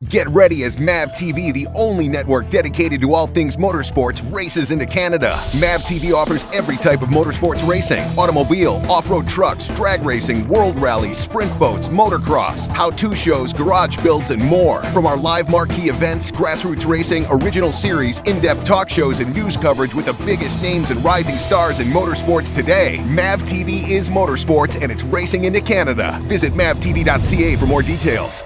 Get ready as MAV TV, the only network dedicated to all things motorsports, races into Canada. MAV TV offers every type of motorsports racing: automobile, off-road trucks, drag racing, world rallies, sprint boats, motocross, how-to shows, garage builds, and more. From our live marquee events, grassroots racing, original series, in-depth talk shows, and news coverage with the biggest names and rising stars in motorsports today, MAV TV is motorsports and it's racing into Canada. Visit mavtv.ca for more details.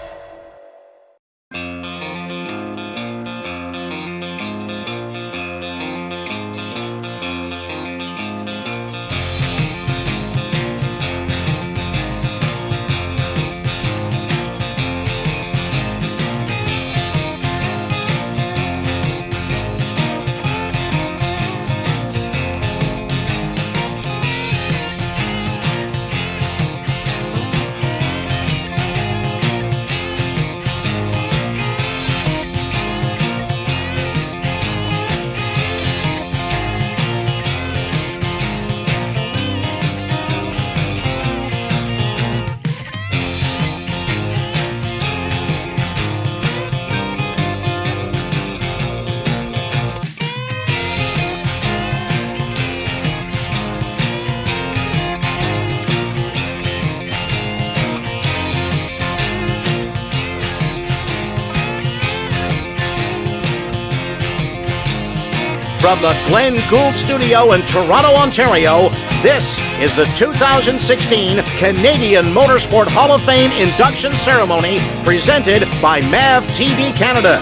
From the Glenn Gould Studio in Toronto, Ontario, this is the 2016 Canadian Motorsport Hall of Fame Induction Ceremony presented by MAV TV Canada.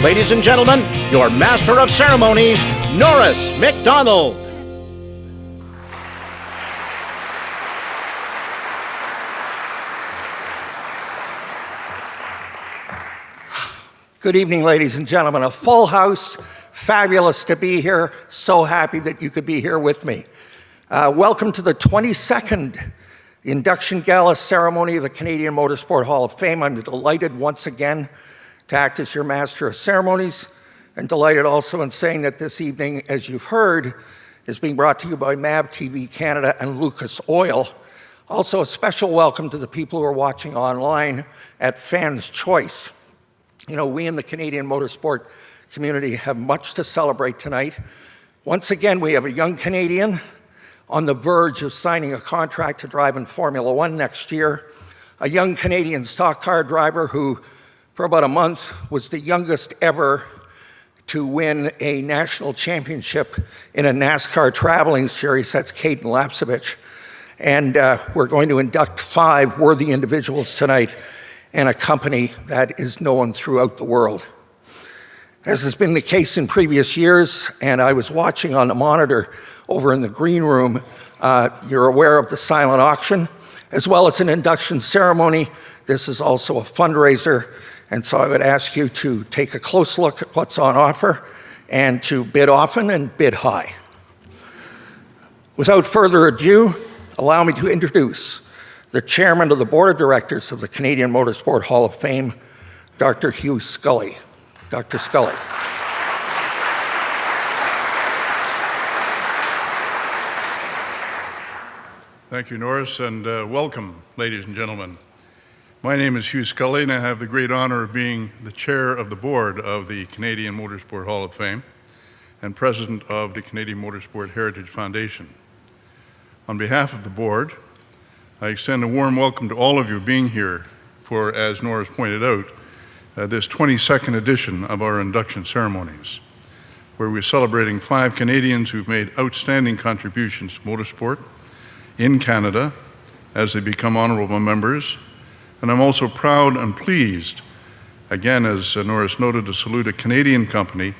Ladies and gentlemen, your Master of Ceremonies, Norris McDonald. Good evening, ladies and gentlemen. A full house. Fabulous to be here. So happy that you could be here with me. Welcome to the 22nd Induction Gala Ceremony of the Canadian Motorsport Hall of Fame. I'm delighted once again to act as your Master of Ceremonies, and delighted also in saying that this evening, as you've heard, is being brought to you by MAV TV Canada and Lucas Oil. Also, a special welcome to the people who are watching online at Fans' Choice. You know, we in the Canadian motorsport community have much to celebrate tonight. Once again, we have a young Canadian on the verge of signing a contract to drive in Formula One next year, a young Canadian stock car driver who, for about a month, was the youngest ever to win a national championship in a NASCAR traveling series. That's Caden Lapsevich. And we're going to induct 5 worthy individuals tonight and a company that is known throughout the world. As has been the case in previous years, and I was watching on the monitor over in the green room, you're aware of the silent auction, as well as an induction ceremony. This is also a fundraiser, and so I would ask you to take a close look at what's on offer and to bid often and bid high. Without further ado, allow me to introduce the Chairman of the Board of Directors of the Canadian Motorsport Hall of Fame, Dr. Hugh Scully. Dr. Scully. Thank you, Norris, and welcome, ladies and gentlemen. My name is Hugh Scully, and I have the great honor of being the chair of the board of the Canadian Motorsport Hall of Fame and president of the Canadian Motorsport Heritage Foundation. On behalf of the board, I extend a warm welcome to all of you being here for, as Norris pointed out, this 22nd edition of our induction ceremonies, where we're celebrating 5 Canadians who've made outstanding contributions to motorsport in Canada as they become honorable members. And I'm also proud and pleased, again, as Norris noted, to salute a Canadian company,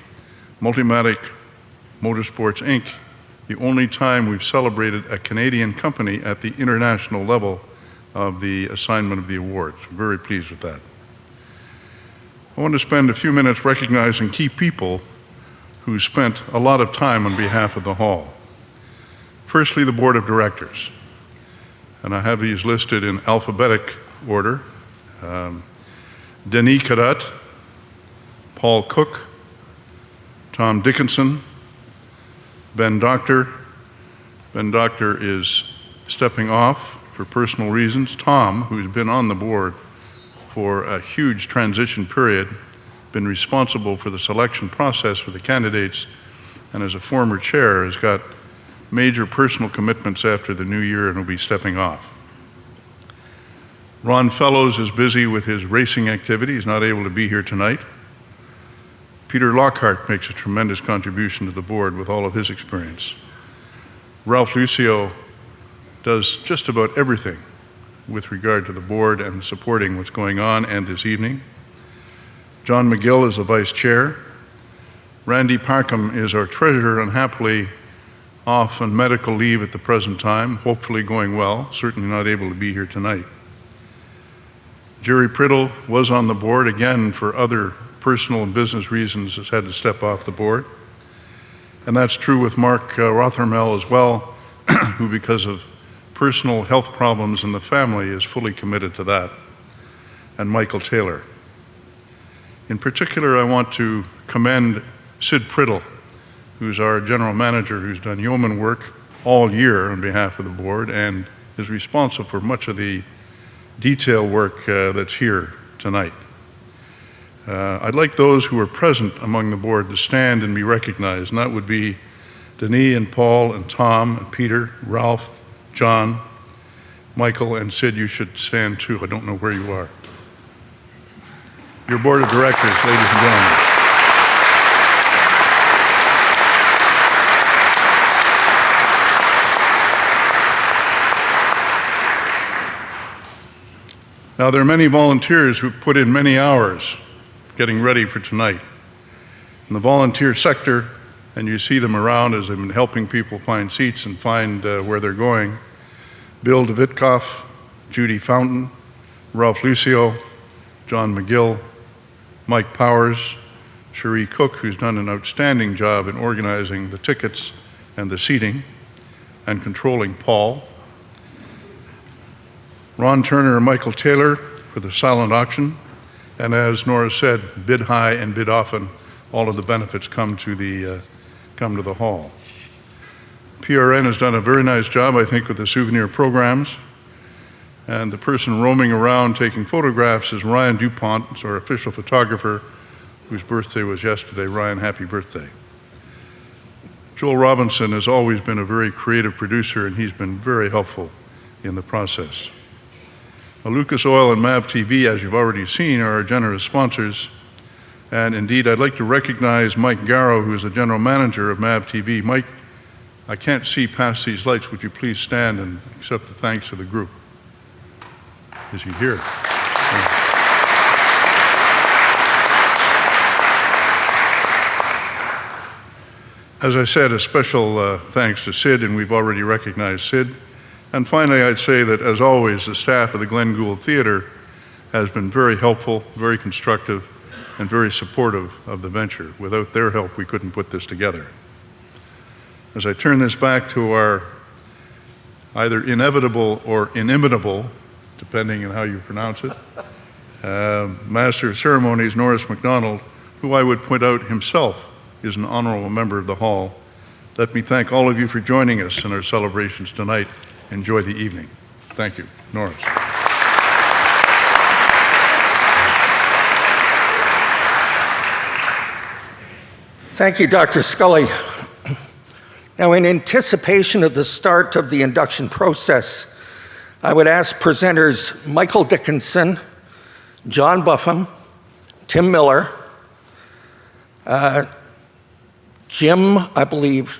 Multimatic Motorsports, Inc., the only time we've celebrated a Canadian company at the international level of the assignment of the award. So I'm very pleased with that. I want to spend a few minutes recognizing key people who spent a lot of time on behalf of the Hall. Firstly, the Board of Directors. And I have these listed in alphabetic order. Denis Cadotte, Paul Cook, Tom Dickinson, Ben Doctor. Ben Doctor is stepping off for personal reasons. Tom, who's been on the board for a huge transition period, been responsible for the selection process for the candidates, and as a former chair has got major personal commitments after the new year and will be stepping off. Ron Fellows is busy with his racing activity. He's not able to be here tonight. Peter Lockhart makes a tremendous contribution to the board with all of his experience. Ralph Lucio does just about everything with regard to the board and supporting what's going on and this evening. John McGill is the vice chair. Randy Parkham is our treasurer, unhappily off on medical leave at the present time, hopefully going well, certainly not able to be here tonight. Jerry Priddle was on the board, again for other personal and business reasons, has had to step off the board. And that's true with Mark Rothermel as well, who because of personal health problems in the family is fully committed to that, and Michael Taylor. In particular, I want to commend Sid Priddle, who's our general manager, who's done yeoman work all year on behalf of the board and is responsible for much of the detail work that's here tonight. I'd like those who are present among the board to stand and be recognized, and that would be Denis and Paul and Tom and Peter, Ralph, John, Michael, and Sid. You should stand too. I don't know where you are. Your board of directors, ladies and gentlemen. Now, there are many volunteers who put in many hours getting ready for tonight. In the volunteer sector, and you see them around as they've been helping people find seats and find where they're going, Bill DeVitkoff, Judy Fountain, Ralph Lucio, John McGill, Mike Powers, Cherie Cook, who's done an outstanding job in organizing the tickets and the seating and controlling Paul, Ron Turner and Michael Taylor for the silent auction, and as Nora said, bid high and bid often, all of the benefits come to the hall. PRN has done a very nice job, I think, with the souvenir programs, and the person roaming around taking photographs is Ryan DuPont, it's our official photographer, whose birthday was yesterday. Ryan, happy birthday. Joel Robinson has always been a very creative producer, and he's been very helpful in the process. Now, Lucas Oil and MAV TV, as you've already seen, are our generous sponsors. And indeed, I'd like to recognize Mike Garrow, who is the general manager of MAV TV. Mike, I can't see past these lights. Would you please stand and accept the thanks of the group? Is he here? As I said, a special thanks to Sid, and we've already recognized Sid. And finally, I'd say that, as always, the staff of the Glenn Gould Theatre has been very helpful, very constructive, and very supportive of the venture. Without their help, we couldn't put this together. As I turn this back to our either inevitable or inimitable, depending on how you pronounce it, Master of Ceremonies, Norris MacDonald, who I would point out himself is an honorable member of the Hall. Let me thank all of you for joining us in our celebrations tonight. Enjoy the evening. Thank you. Norris. Thank you, Dr. Scully. Now, in anticipation of the start of the induction process, I would ask presenters Michael Dickinson, John Buffum, Tim Miller, Jim, I believe,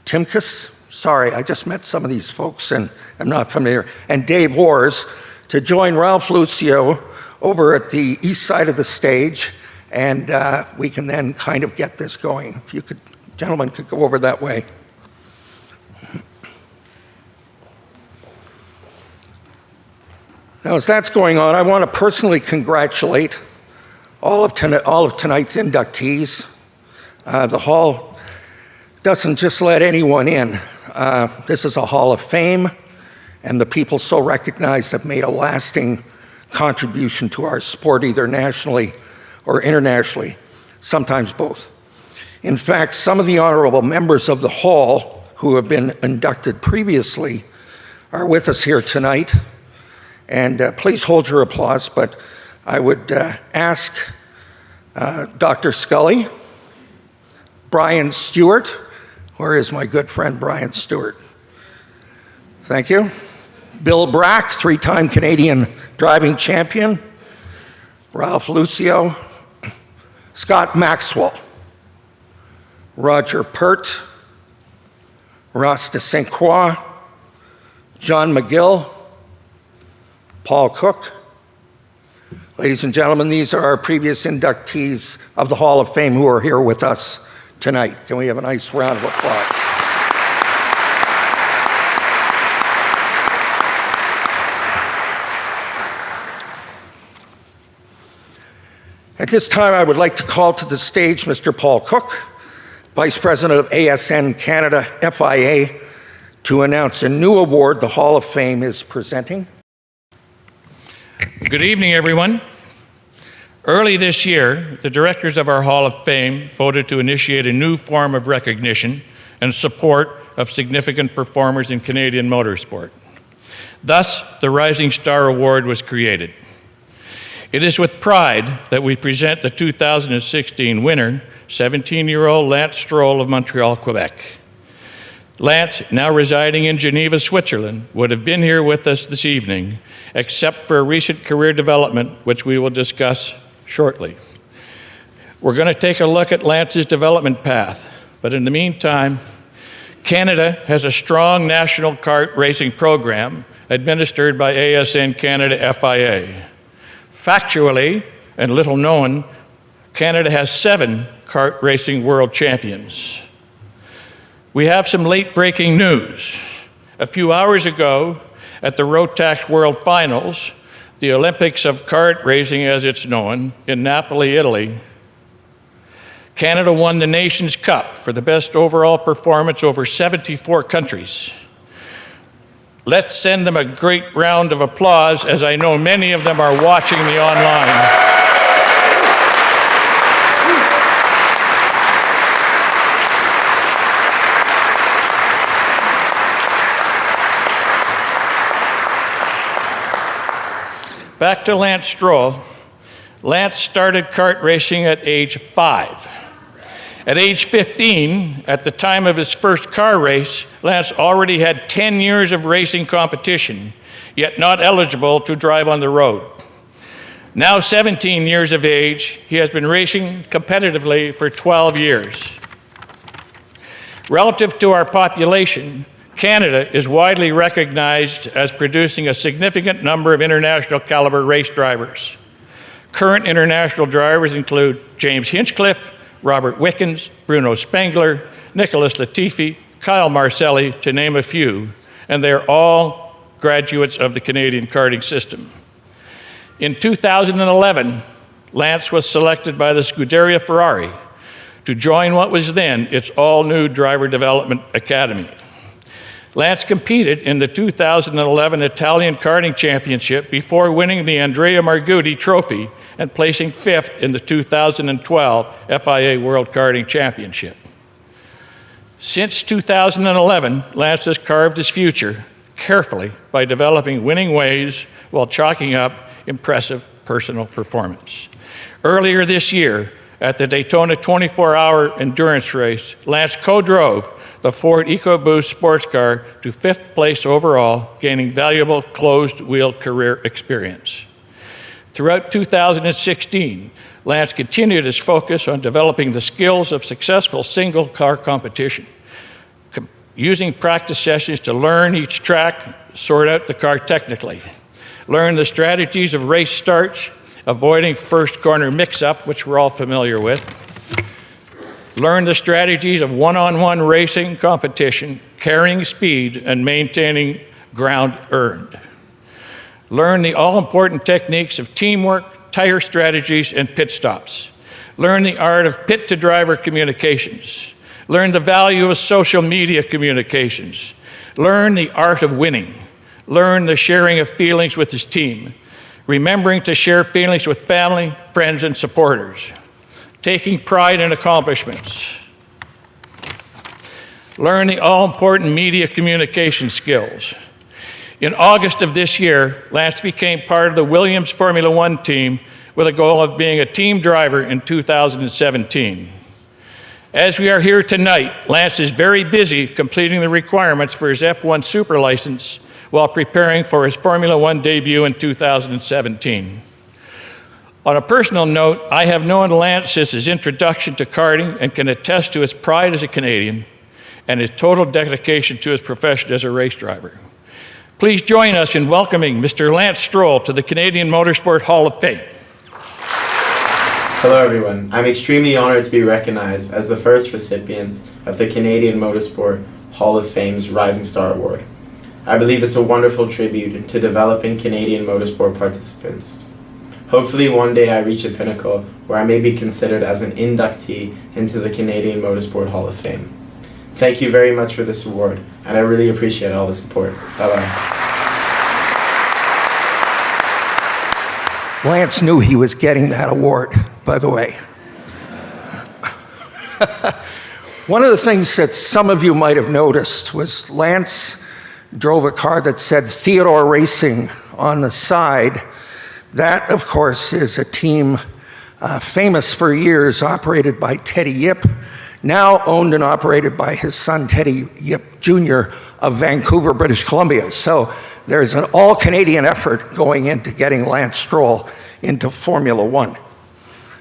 Timkus. Sorry, I just met some of these folks and I'm not familiar. And Dave Wars to join Ralph Lucio over at the east side of the stage, and we can then kind of get this going. If you could, gentlemen, could go over that way. Now, as that's going on, I want to personally congratulate all of tonight's inductees. The Hall doesn't just let anyone in. This is a Hall of Fame, and the people so recognized have made a lasting contribution to our sport, either nationally or internationally, sometimes both. In fact, some of the honorable members of the Hall who have been inducted previously are with us here tonight, and please hold your applause, but I would ask Dr. Scully, Brian Stewart. Where is my good friend Brian Stewart? Thank you. Bill Brack, three-time Canadian driving champion. Ralph Lucio. Scott Maxwell. Roger Pert. Ross de St. Croix. John McGill. Paul Cook. Ladies and gentlemen, these are our previous inductees of the Hall of Fame who are here with us tonight. Can we have a nice round of applause? At this time, I would like to call to the stage Mr. Paul Cook, Vice President of ASN Canada FIA, to announce a new award the Hall of Fame is presenting. Good evening, everyone. Early this year, the directors of our Hall of Fame voted to initiate a new form of recognition and support of significant performers in Canadian motorsport. Thus, the Rising Star Award was created. It is with pride that we present the 2016 winner, 17-year-old Lance Stroll of Montreal, Quebec. Lance, now residing in Geneva, Switzerland, would have been here with us this evening, except for a recent career development, which we will discuss shortly. We're going to take a look at Lance's development path, but in the meantime, Canada has a strong national kart racing program administered by ASN Canada FIA. Factually, and little known, Canada has 7 kart racing world champions. We have some late-breaking news. A few hours ago, at the Rotax World Finals, the Olympics of kart racing as it's known, in Napoli, Italy, Canada won the Nations Cup for the best overall performance over 74 countries. Let's send them a great round of applause, as I know many of them are watching me online. Back to Lance Stroll. Lance started kart racing at age 5. At age 15, at the time of his first car race, Lance already had 10 years of racing competition, yet not eligible to drive on the road. Now 17 years of age, he has been racing competitively for 12 years. Relative to our population, Canada is widely recognized as producing a significant number of international caliber race drivers. Current international drivers include James Hinchcliffe, Robert Wickens, Bruno Spengler, Nicholas Latifi, Kyle Marcelli, to name a few, and they're all graduates of the Canadian karting system. In 2011, Lance was selected by the Scuderia Ferrari to join what was then its all-new Driver Development Academy. Lance competed in the 2011 Italian Karting Championship before winning the Andrea Margutti Trophy and placing 5th in the 2012 FIA World Karting Championship. Since 2011, Lance has carved his future carefully by developing winning ways while chalking up impressive personal performance. Earlier this year, at the Daytona 24-hour endurance race, Lance co-drove the Ford EcoBoost sports car to 5th place overall, gaining valuable closed-wheel career experience. Throughout 2016, Lance continued his focus on developing the skills of successful single-car competition, using practice sessions to learn each track, sort out the car technically, learn the strategies of race starts, avoiding first corner mix-up, which we're all familiar with, learn the strategies of one-on-one racing competition, carrying speed and maintaining ground earned. Learn the all-important techniques of teamwork, tire strategies, and pit stops. Learn the art of pit-to-driver communications. Learn the value of social media communications. Learn the art of winning. Learn the sharing of feelings with his team. Remembering to share feelings with family, friends, and supporters. Taking pride in accomplishments. Learn the all-important media communication skills. In August of this year, Lance became part of the Williams Formula One team with a goal of being a team driver in 2017. As we are here tonight, Lance is very busy completing the requirements for his F1 Super license while preparing for his Formula One debut in 2017. On a personal note, I have known Lance since his introduction to karting and can attest to his pride as a Canadian and his total dedication to his profession as a race driver. Please join us in welcoming Mr. Lance Stroll to the Canadian Motorsport Hall of Fame. Hello everyone. I'm extremely honored to be recognized as the first recipient of the Canadian Motorsport Hall of Fame's Rising Star Award. I believe it's a wonderful tribute to developing Canadian motorsport participants. Hopefully one day I reach a pinnacle where I may be considered as an inductee into the Canadian Motorsport Hall of Fame. Thank you very much for this award, and I really appreciate all the support. Bye-bye. Lance knew he was getting that award, by the way. One of the things that some of you might have noticed was Lance drove a car that said Theodore Racing on the side. That, of course, is a team famous for years, operated by Teddy Yip, now owned and operated by his son, Teddy Yip Jr. of Vancouver, British Columbia. So there's an all-Canadian effort going into getting Lance Stroll into Formula One.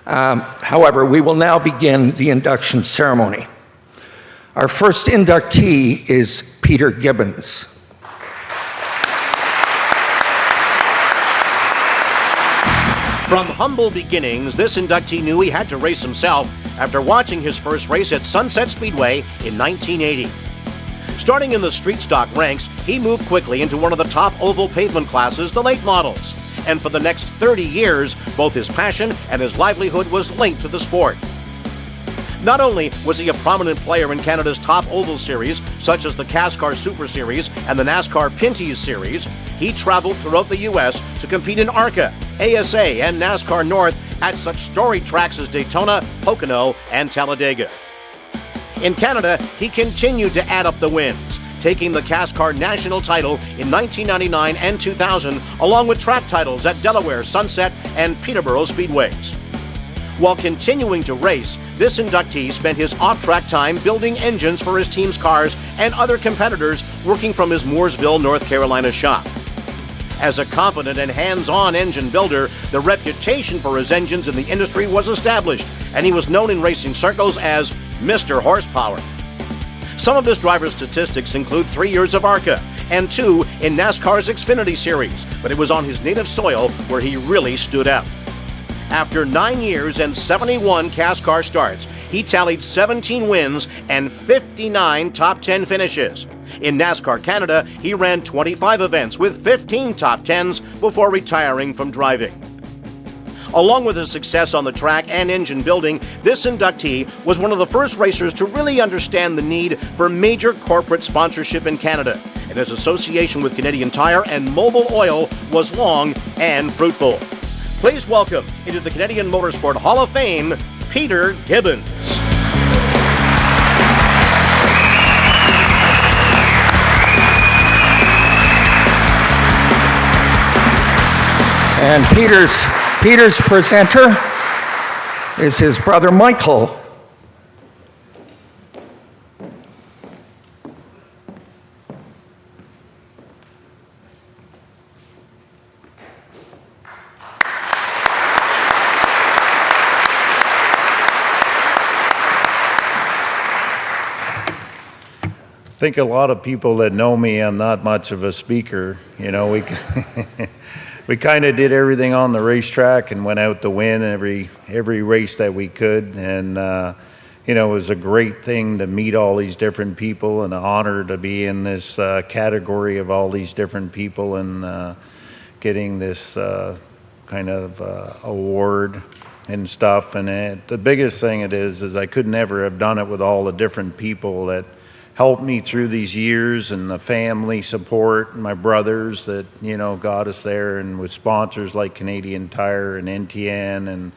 However, we will now begin the induction ceremony. Our first inductee is PeterGibbons. From humble beginnings, this inductee knew he had to race himself after watching his first race at Sunset Speedway in 1980. Starting in the street stock ranks, he moved quickly into one of the top oval pavement classes, the late models. And for the next 30 years, both his passion and his livelihood was linked to the sport. Not only was he a prominent player in Canada's top oval series, such as the CASCAR Super Series and the NASCAR Pinty's Series, he traveled throughout the U.S. to compete in ARCA, ASA, and NASCAR North at such storied tracks as Daytona, Pocono, and Talladega. In Canada, he continued to add up the wins, taking the CASCAR national title in 1999 and 2000, along with track titles at Delaware, Sunset, and Peterborough Speedways. While continuing to race, this inductee spent his off-track time building engines for his team's cars and other competitors, working from his Mooresville, North Carolina shop. As a competent and hands-on engine builder, the reputation for his engines in the industry was established, and he was known in racing circles as Mr. Horsepower. Some of his driver's statistics include 3 years of ARCA and 2 in NASCAR's Xfinity Series, but it was on his native soil where he really stood out. After 9 years and 71 CASCAR starts, he tallied 17 wins and 59 top 10 finishes. In NASCAR Canada, he ran 25 events with 15 top 10s before retiring from driving. Along with his success on the track and engine building, this inductee was one of the first racers to really understand the need for major corporate sponsorship in Canada, and his association with Canadian Tire and Mobil Oil was long and fruitful. Please welcome into the Canadian Motorsport Hall of Fame, PeterGibbons. And Peter's presenter is his brother Michael. I think a lot of people that know me, I'm not much of a speaker. You know, we kind of did everything on the racetrack and went out to win every race that we could. And, you know, it was a great thing to meet all these different people and an honor to be in this category of all these different people and getting this kind of award and stuff. And the biggest thing it is I could never have done it with all the different people that helped me through these years, and the family support, and my brothers that, you know, got us there, and with sponsors like Canadian Tire and NTN and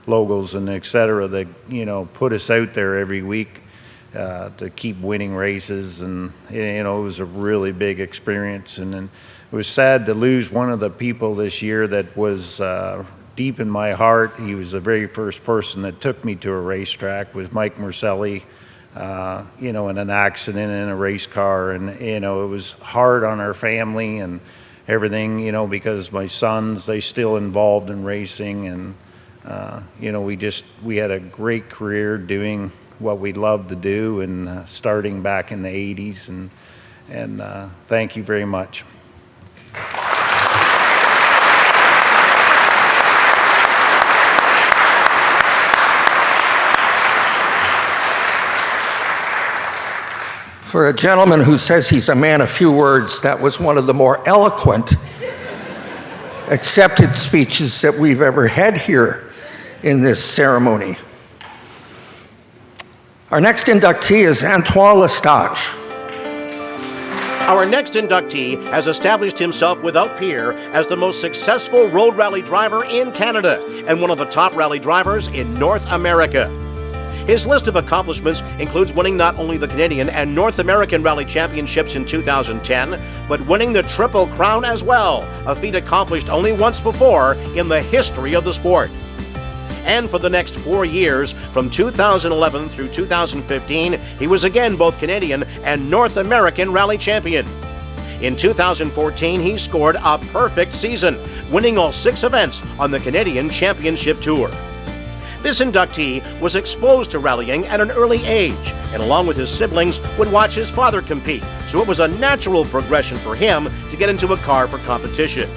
Logos and et cetera that, you know, put us out there every week to keep winning races. And, you know, it was a really big experience. And then was sad to lose one of the people this year that was deep in my heart. He was the very first person that took me to a racetrack, was Mike Mercelli, you know, in an accident in a race car. And, you know, it was hard on our family and everything, you know, because my sons, they still involved in racing. And, you know, we had a great career doing what we loved to do, and starting back in the 80s. And thank you very much. For a gentleman who says he's a man of few words, that was one of the more eloquent accepted speeches that we've ever had here in this ceremony. Our next inductee is Petrie L'estage. Our next inductee has established himself without peer as the most successful road rally driver in Canada and one of the top rally drivers in North America. His list of accomplishments includes winning not only the Canadian and North American Rally Championships in 2010, but winning the Triple Crown as well, a feat accomplished only once before in the history of the sport. And for the next 4 years, from 2011 through 2015, he was again both Canadian and North American Rally Champion. In 2014, he scored a perfect season, winning all 6 events on the Canadian Championship Tour. This inductee was exposed to rallying at an early age, and along with his siblings, would watch his father compete, so it was a natural progression for him to get into a car for competition.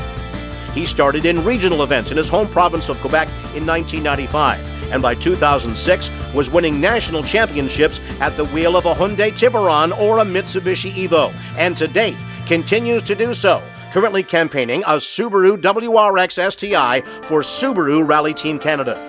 He started in regional events in his home province of Quebec in 1995, and by 2006 was winning national championships at the wheel of a Hyundai Tiburon or a Mitsubishi Evo, and to date continues to do so, currently campaigning a Subaru WRX STI for Subaru Rally Team Canada.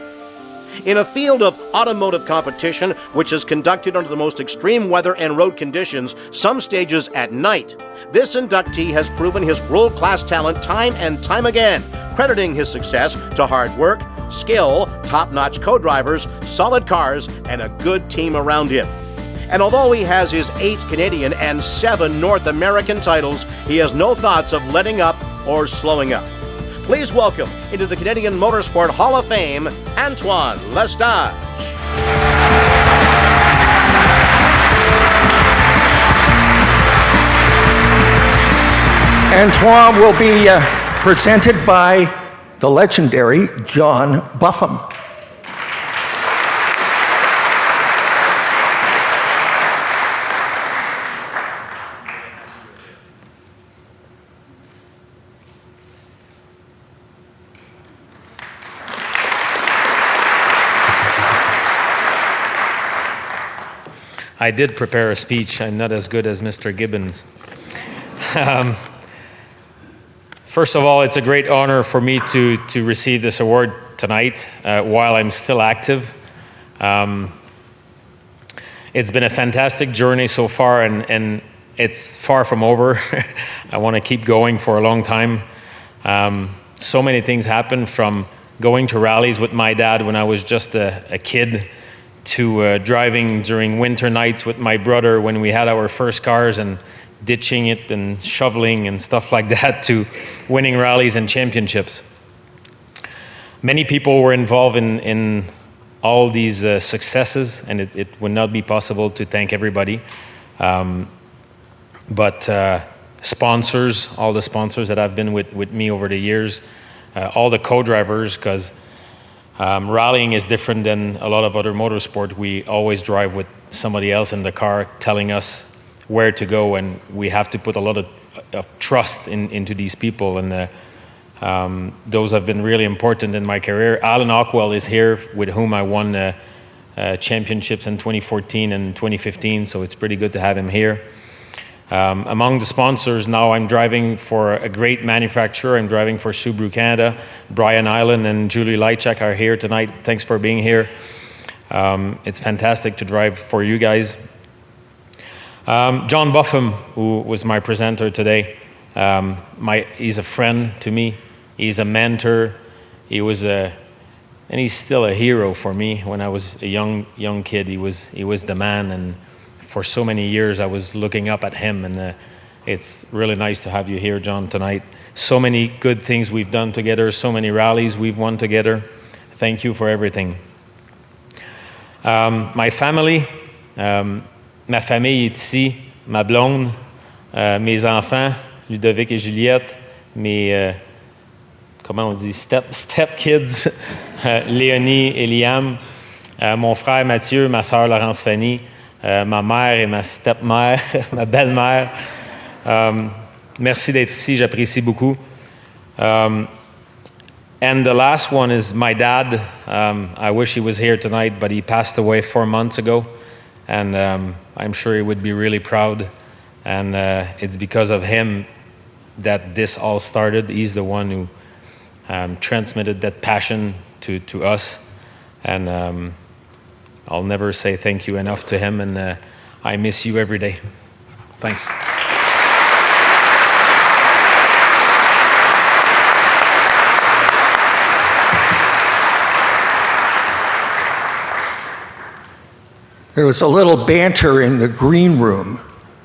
In a field of automotive competition, which is conducted under the most extreme weather and road conditions, some stages at night, this inductee has proven his world-class talent time and time again, crediting his success to hard work, skill, top-notch co-drivers, solid cars, and a good team around him. And although he has his 8 Canadian and 7 North American titles, he has no thoughts of letting up or slowing up. Please welcome into the Canadian Motorsport Hall of Fame, Petrie L'estage. Petrie will be presented by the legendary John Buffum. I did prepare a speech. I'm not as good as Mr. Gibbons. First of all, it's a great honor for me to receive this award tonight while I'm still active. It's been a fantastic journey so far, and it's far from over. I want to keep going for a long time. So many things happened, from going to rallies with my dad when I was just a kid, to driving during winter nights with my brother when we had our first cars and ditching it and shoveling and stuff like that, to winning rallies and championships. Many people were involved in all these successes, and it would not be possible to thank everybody. But sponsors, all the sponsors that have been with me over the years, all the co-drivers, because rallying is different than a lot of other motorsport. We always drive with somebody else in the car telling us where to go, and we have to put a lot of trust into these people, and those have been really important in my career. Alan Ockwell is here, with whom I won championships in 2014 and 2015, so it's pretty good to have him here. Among the sponsors now, I'm driving for a great manufacturer. I'm driving for Subaru Canada. Brian Island and Julie Lychak are here tonight. Thanks for being here. It's fantastic to drive for you guys. John Buffum, who was my presenter today, he's a friend to me. He's a mentor. He was and he's still a hero for me. When I was a young kid, he was the man, and for so many years I was looking up at him, and It's really nice to have you here, John, tonight. So many good things we've done together, so many rallies we've won together. Thank you for everything. My family, ma famille est ici, ma blonde, mes enfants, Ludovic et Juliette, mes, comment on dit, step kids, Léonie et Liam, mon frère Mathieu, ma sœur Laurence Fanny, ma mère et ma step-mère, ma belle-mère. Merci d'être ici, j'apprécie beaucoup. And the last one is my dad. I wish he was here tonight, but he passed away 4 months ago. And I'm sure he would be really proud. And it's because of him that this all started. He's the one who transmitted that passion to us. And I'll never say thank you enough to him. And I miss you every day. Thanks. There was a little banter in the green room.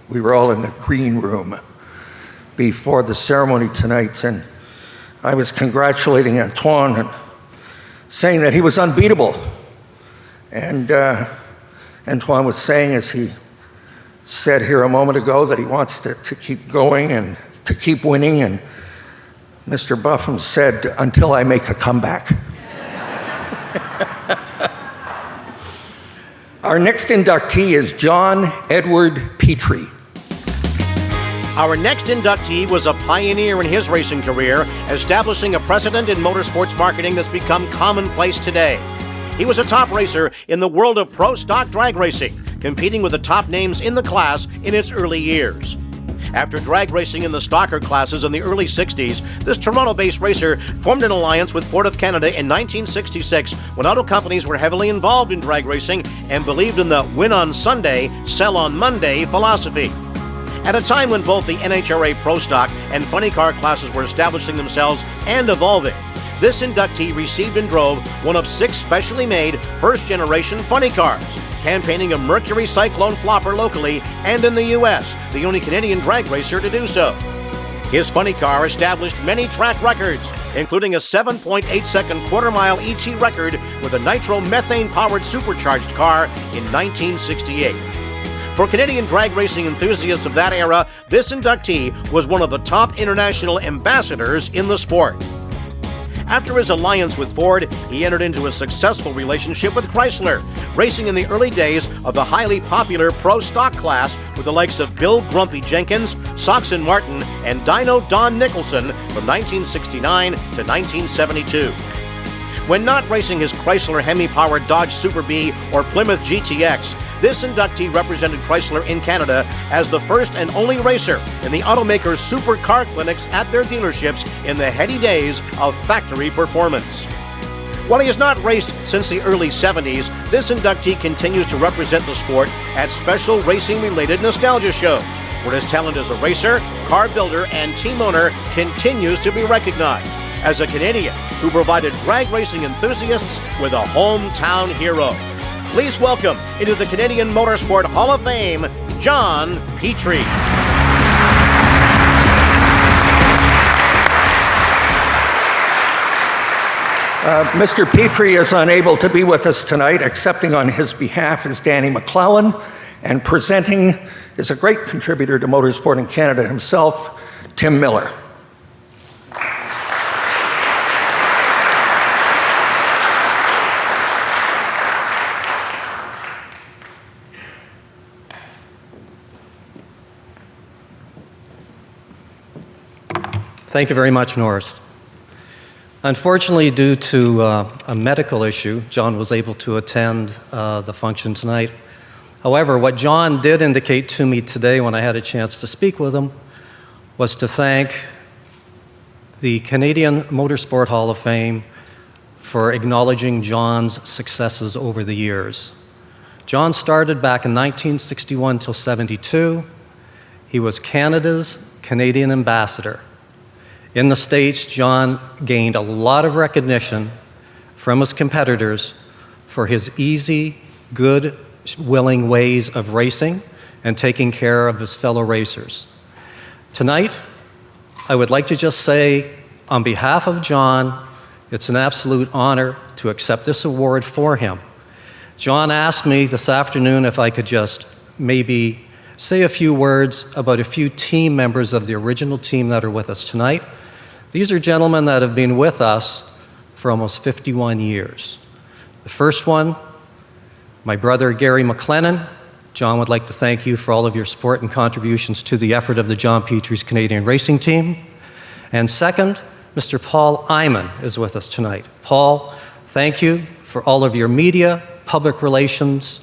We were all in the green room before the ceremony tonight, and I was congratulating Antoine and saying that he was unbeatable. And Antoine was saying, as he said here a moment ago, that he wants to keep going and to keep winning, and Mr. Buffum said, until I make a comeback. Our next inductee is John Edward Petrie. Our next inductee was a pioneer in his racing career, establishing a precedent in motorsports marketing that's become commonplace today. He was a top racer in the world of pro stock drag racing, competing with the top names in the class in its early years. After drag racing in the stocker classes in the early 60s, this Toronto-based racer formed an alliance with Ford of Canada in 1966 when auto companies were heavily involved in drag racing and believed in the win on Sunday, sell on Monday philosophy. At a time when both the NHRA Pro Stock and Funny Car classes were establishing themselves and evolving, this inductee received and drove one of 6 specially made first-generation funny cars, campaigning a Mercury Cyclone flopper locally and in the U.S., the only Canadian drag racer to do so. His funny car established many track records, including a 7.8-second quarter-mile ET record with a nitro-methane-powered supercharged car in 1968. For Canadian drag racing enthusiasts of that era, this inductee was one of the top international ambassadors in the sport. After his alliance with Ford, he entered into a successful relationship with Chrysler, racing in the early days of the highly popular pro stock class with the likes of Bill Grumpy Jenkins, Soxon Martin, and Dyno Don Nicholson from 1969 to 1972. When not racing his Chrysler Hemi-powered Dodge Super Bee or Plymouth GTX, this inductee represented Chrysler in Canada as the first and only racer in the automaker's supercar clinics at their dealerships in the heady days of factory performance. While he has not raced since the early 70s, this inductee continues to represent the sport at special racing-related nostalgia shows, where his talent as a racer, car builder, and team owner continues to be recognized as a Canadian who provided drag racing enthusiasts with a hometown hero. Please welcome into the Canadian Motorsport Hall of Fame, John Petrie. Mr. Petrie is unable to be with us tonight. Accepting on his behalf is Danny McClellan, and presenting is a great contributor to motorsport in Canada himself, Tim Miller. Thank you very much, Norris. Unfortunately, due to a medical issue, John was able to attend the function tonight. However, what John did indicate to me today when I had a chance to speak with him was to thank the Canadian Motorsport Hall of Fame for acknowledging John's successes over the years. John started back in 1961 till 72. He was Canada's Canadian ambassador. In the States, John gained a lot of recognition from his competitors for his easy, good, willing ways of racing and taking care of his fellow racers. Tonight, I would like to just say, on behalf of John, it's an absolute honor to accept this award for him. John asked me this afternoon if I could just maybe say a few words about a few team members of the original team that are with us tonight. These are gentlemen that have been with us for almost 51 years. The first one, my brother Gary McLennan. John would like to thank you for all of your support and contributions to the effort of the John Petrie's Canadian Racing Team. And second, Mr. Paul Iman is with us tonight. Paul, thank you for all of your media, public relations,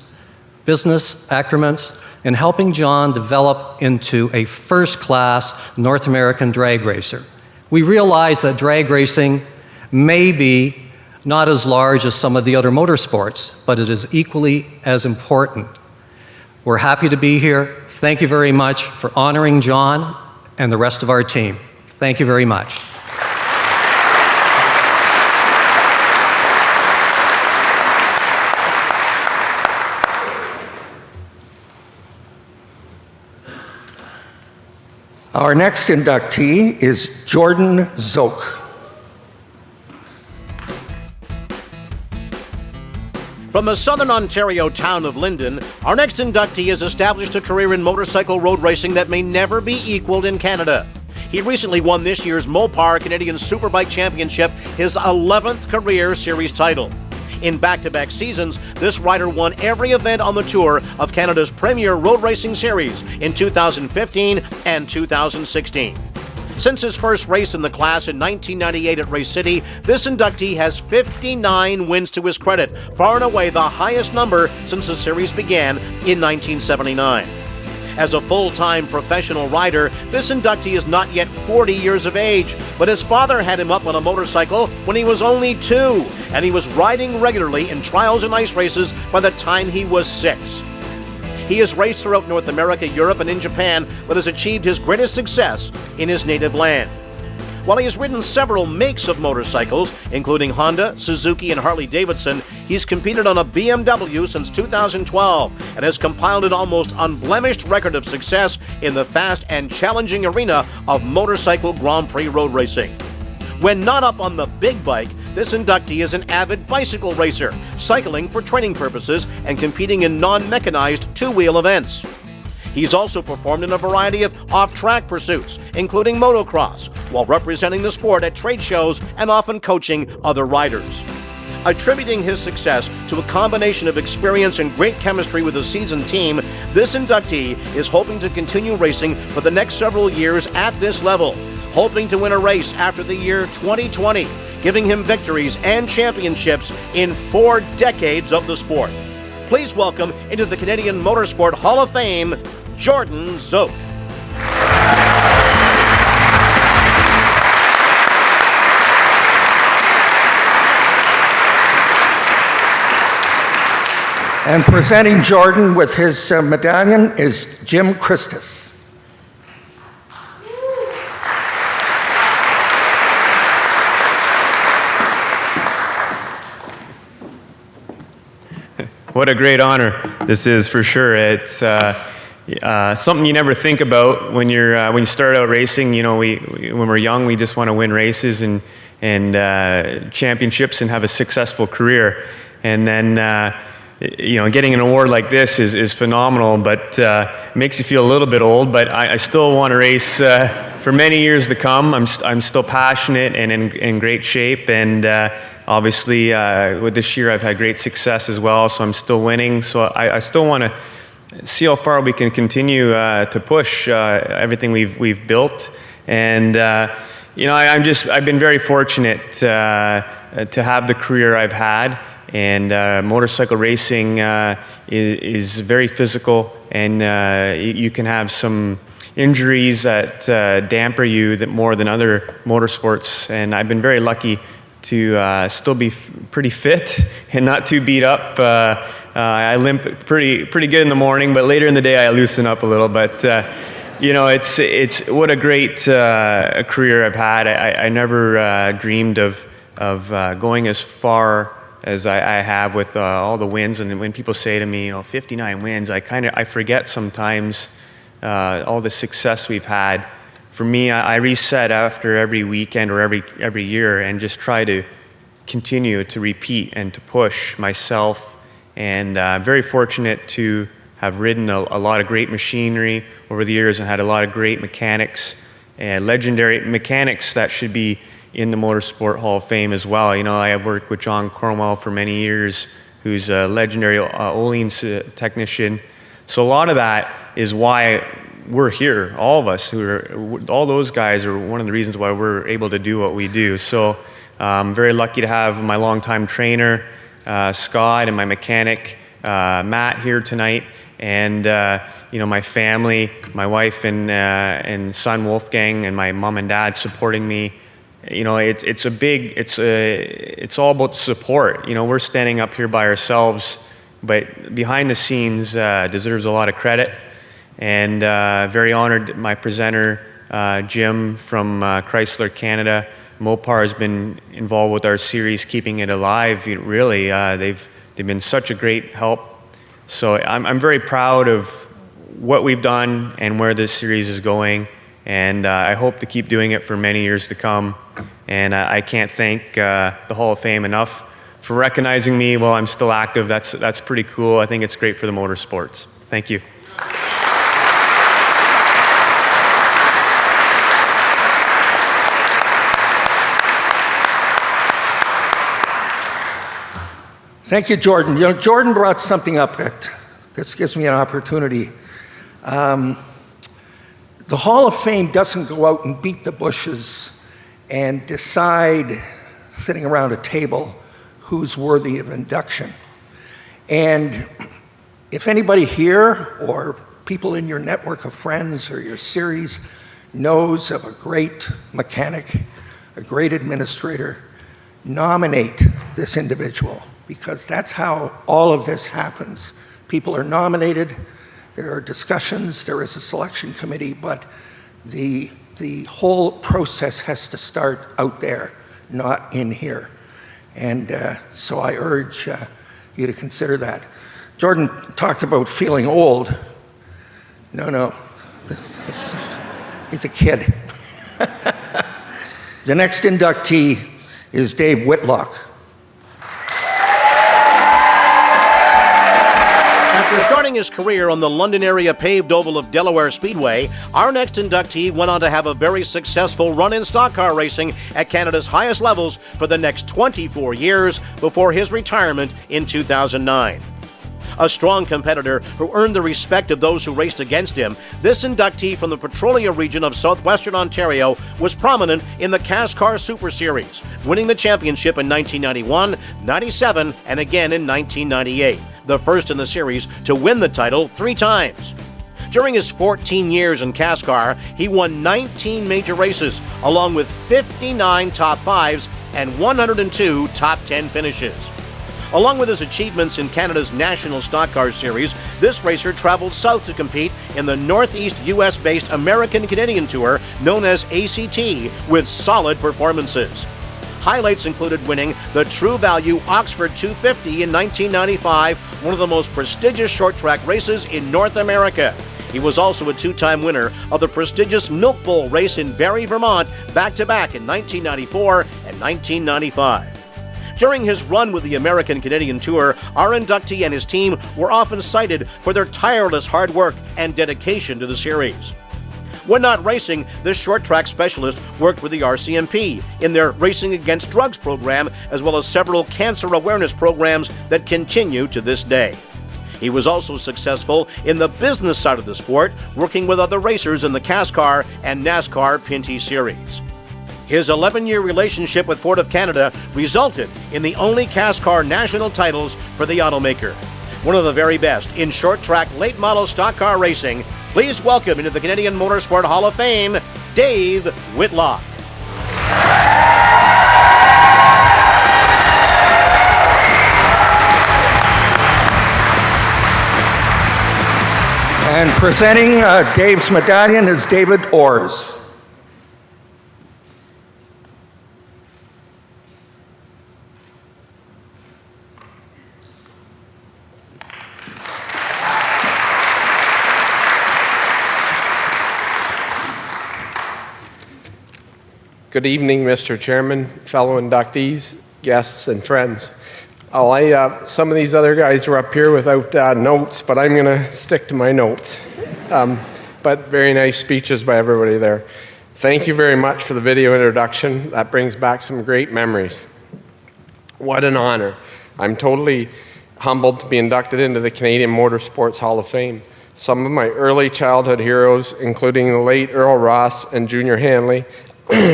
business accoutrements, in helping John develop into a first-class North American drag racer. We realize that drag racing may be not as large as some of the other motorsports, but it is equally as important. We're happy to be here. Thank you very much for honoring John and the rest of our team. Thank you very much. Our next inductee is Jordan Szoke. From the southern Ontario town of Lyndon, our next inductee has established a career in motorcycle road racing that may never be equaled in Canada. He recently won this year's Mopar Canadian Superbike Championship, his 11th career series title. In back-to-back seasons, this rider won every event on the tour of Canada's premier road racing series in 2015 and 2016. Since his first race in the class in 1998 at Race City, this inductee has 59 wins to his credit, far and away the highest number since the series began in 1979. As a full-time professional rider, this inductee is not yet 40 years of age, but his father had him up on a motorcycle when he was only 2, and he was riding regularly in trials and ice races by the time he was 6. He has raced throughout North America, Europe, and in Japan, but has achieved his greatest success in his native land. While he has ridden several makes of motorcycles, including Honda, Suzuki, and Harley-Davidson, he's competed on a BMW since 2012 and has compiled an almost unblemished record of success in the fast and challenging arena of motorcycle Grand Prix road racing. When not up on the big bike, this inductee is an avid bicycle racer, cycling for training purposes and competing in non-mechanized two-wheel events. He's also performed in a variety of off-track pursuits, including motocross, while representing the sport at trade shows and often coaching other riders. Attributing his success to a combination of experience and great chemistry with a seasoned team, this inductee is hoping to continue racing for the next several years at this level, hoping to win a race after the year 2020, giving him victories and championships in 4 decades of the sport. Please welcome into the Canadian Motorsport Hall of Fame, Jordan Szoke. And presenting Jordan with his medallion is Jim Christus. What a great honor this is, for sure. It's something you never think about when you start out racing. You know, when we're young, we just want to win races and championships and have a successful career. And then getting an award like this is phenomenal, but it makes you feel a little bit old. But I still want to race for many years to come. I'm still passionate and in great shape, and obviously with this year I've had great success as well. So I'm still winning. So I still want to see how far we can continue to push everything we've built. And I've been very fortunate to have the career I've had. And motorcycle racing is very physical, and you can have some injuries that damper you more than other motorsports. And I've been very lucky to still be pretty fit and not too beat up. I limp pretty good in the morning, but later in the day I loosen up a little. But it's what a great career I've had. I never dreamed of going as far as I have with all the wins. And when people say to me, 59 wins, I forget sometimes all the success we've had for me, I reset after every weekend or every year and just try to continue to repeat and to push myself. And I'm very fortunate to have ridden a lot of great machinery over the years and had a lot of great mechanics and legendary mechanics that should be in the Motorsport Hall of Fame as well. You know, I have worked with John Cornwell for many years, who's a legendary Oleans technician. So a lot of that is why we're here. All of us, all those guys are one of the reasons why we're able to do what we do. So I'm very lucky to have my longtime trainer, Scott, and my mechanic, Matt, here tonight. And you know, my family, my wife and son Wolfgang, and my mom and dad supporting me. You know, it's all about support. You know, we're standing up here by ourselves, but behind the scenes deserves a lot of credit. And very honored, my presenter Jim from Chrysler Canada, Mopar, has been involved with our series, keeping it alive. Really, they've been such a great help. So I'm very proud of what we've done and where this series is going, and I hope to keep doing it for many years to come. And I can't thank the Hall of Fame enough for recognizing me while I'm still active. That's pretty cool. I think it's great for the motorsports. Thank you. Thank you, Jordan. You know, Jordan brought something up that gives me an opportunity. The Hall of Fame doesn't go out and beat the bushes and decide, sitting around a table, who's worthy of induction. And if anybody here or people in your network of friends or your series knows of a great mechanic, a great administrator, nominate this individual, because that's how all of this happens. People are nominated, there are discussions, there is a selection committee, but the whole process has to start out there, not in here. And so I urge you to consider that. Jordan talked about feeling old. No, he's a kid. The next inductee is Dave Whitlock. After starting his career on the London area paved oval of Delaware Speedway, our next inductee went on to have a very successful run in stock car racing at Canada's highest levels for the next 24 years before his retirement in 2009. A strong competitor who earned the respect of those who raced against him, this inductee from the Petrolia region of southwestern Ontario was prominent in the CASCAR Super Series, winning the championship in 1991, 97, and again in 1998, the first in the series to win the title 3 times. During his 14 years in CASCAR, he won 19 major races, along with 59 top 5s and 102 top 10 finishes. Along with his achievements in Canada's National Stock Car Series, this racer traveled south to compete in the Northeast US-based American-Canadian Tour known as ACT with solid performances. Highlights included winning the True Value Oxford 250 in 1995, one of the most prestigious short-track races in North America. He was also a 2-time winner of the prestigious Milk Bowl race in Barrie, Vermont, back-to-back in 1994 and 1995. During his run with the American-Canadian Tour, our inductee and his team were often cited for their tireless hard work and dedication to the series. When not racing, this short-track specialist worked with the RCMP in their Racing Against Drugs program, as well as several cancer awareness programs that continue to this day. He was also successful in the business side of the sport, working with other racers in the CASCAR and NASCAR Pinty Series. His 11-year relationship with Ford of Canada resulted in the only CASCAR national titles for the automaker. One of the very best in short-track late-model stock car racing, please welcome into the Canadian Motorsport Hall of Fame, Dave Whitlock. And presenting Dave's medallion is David Orrs. Good evening, Mr. Chairman, fellow inductees, guests, and friends. Some of these other guys were up here without notes, but I'm going to stick to my notes. But very nice speeches by everybody there. Thank you very much for the video introduction. That brings back some great memories. What an honor. I'm totally humbled to be inducted into the Canadian Motorsports Hall of Fame. Some of my early childhood heroes, including the late Earl Ross and Junior Hanley,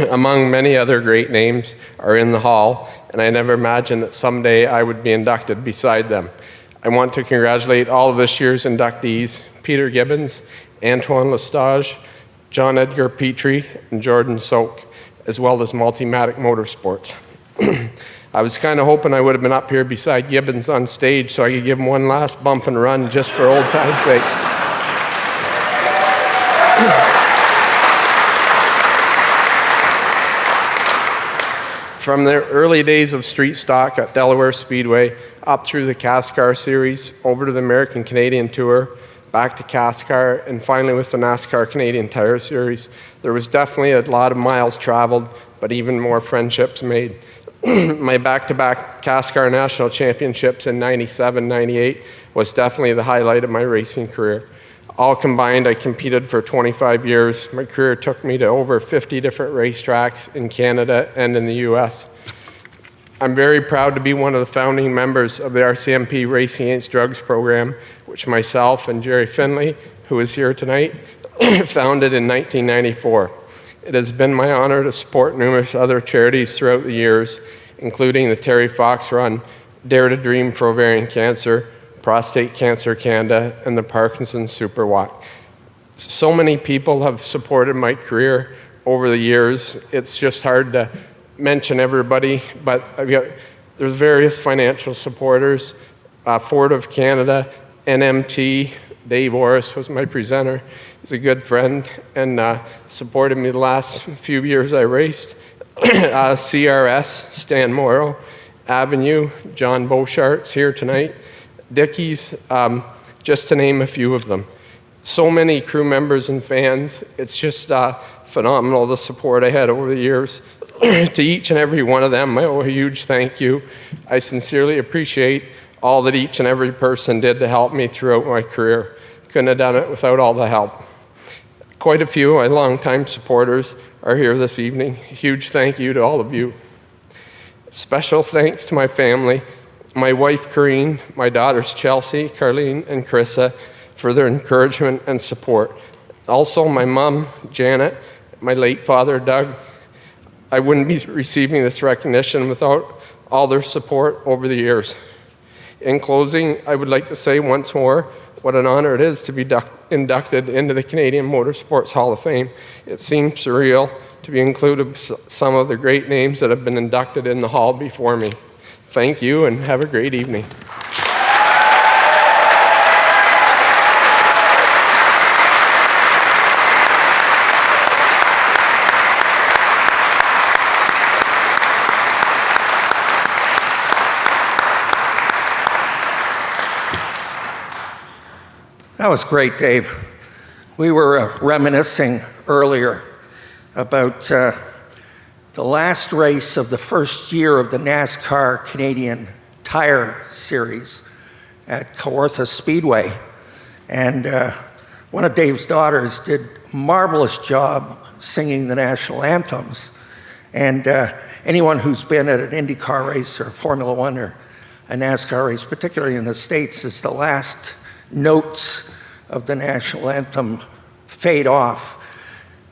among many other great names, are in the hall, and I never imagined that someday I would be inducted beside them. I want to congratulate all of this year's inductees, PeterGibbons, Petrie L'estage, John Edgar Petrie, and Jordan Szoke, as well as Multimatic Motorsports. I was kind of hoping I would have been up here beside Gibbons on stage so I could give him one last bump and run just for old time's sake. From the early days of street stock at Delaware Speedway, up through the CASCAR series, over to the American Canadian Tour, back to CASCAR, and finally with the NASCAR Canadian Tire Series, there was definitely a lot of miles traveled, but even more friendships made. My back-to-back CASCAR National Championships in '97, '98 was definitely the highlight of my racing career. All combined, I competed for 25 years. My career took me to over 50 different racetracks in Canada and in the US. I'm very proud to be one of the founding members of the RCMP Racing Against Drugs program, which myself and Jerry Finley, who is here tonight, founded in 1994. It has been my honor to support numerous other charities throughout the years, including the Terry Fox Run, Dare to Dream for Ovarian Cancer, Prostate Cancer Canada, and the Parkinson's Super Walk. So many people have supported my career over the years. It's just hard to mention everybody, but there's various financial supporters, Ford of Canada, NMT, Dave Orris was my presenter. He's a good friend and supported me the last few years I raced. CRS, Stan Morrow, Avenue, John Beauchart's here tonight, Dickies, just to name a few of them. So many crew members and fans. It's just phenomenal, the support I had over the years. To each and every one of them, I owe a huge thank you. I sincerely appreciate all that each and every person did to help me throughout my career. Couldn't have done it without all the help. Quite a few of my longtime supporters are here this evening. Huge thank you to all of you. Special thanks to my family, my wife Corrine, my daughters Chelsea, Carlene, and Carissa for their encouragement and support. Also my mom, Janet, my late father, Doug. I wouldn't be receiving this recognition without all their support over the years. In closing, I would like to say once more what an honor it is to be inducted into the Canadian Motorsports Hall of Fame. It seems surreal to be included with some of the great names that have been inducted in the hall before me. Thank you and have a great evening. That was great, Dave. We were reminiscing earlier about the last race of the first year of the NASCAR Canadian Tire Series at Kawartha Speedway. And one of Dave's daughters did a marvelous job singing the national anthems. And anyone who's been at an IndyCar race or Formula One or a NASCAR race, particularly in the States, is the last notes of the national anthem fade off.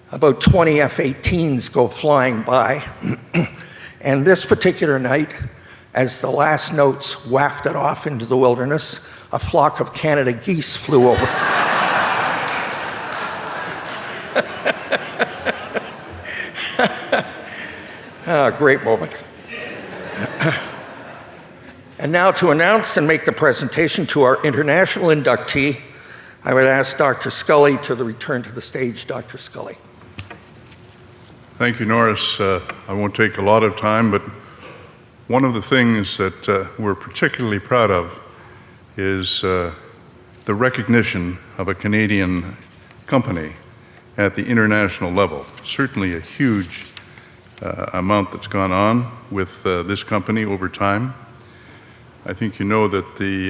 About 20 F-18s go flying by. And this particular night, as the last notes wafted off into the wilderness, a flock of Canada geese flew over. Great moment. And now to announce and make the presentation to our international inductee, I would ask Dr. Scully to return to the stage. Dr. Scully. Thank you, Norris. I won't take a lot of time, but one of the things that we're particularly proud of is the recognition of a Canadian company at the international level. Certainly a huge amount that's gone on with this company over time. I think you know that they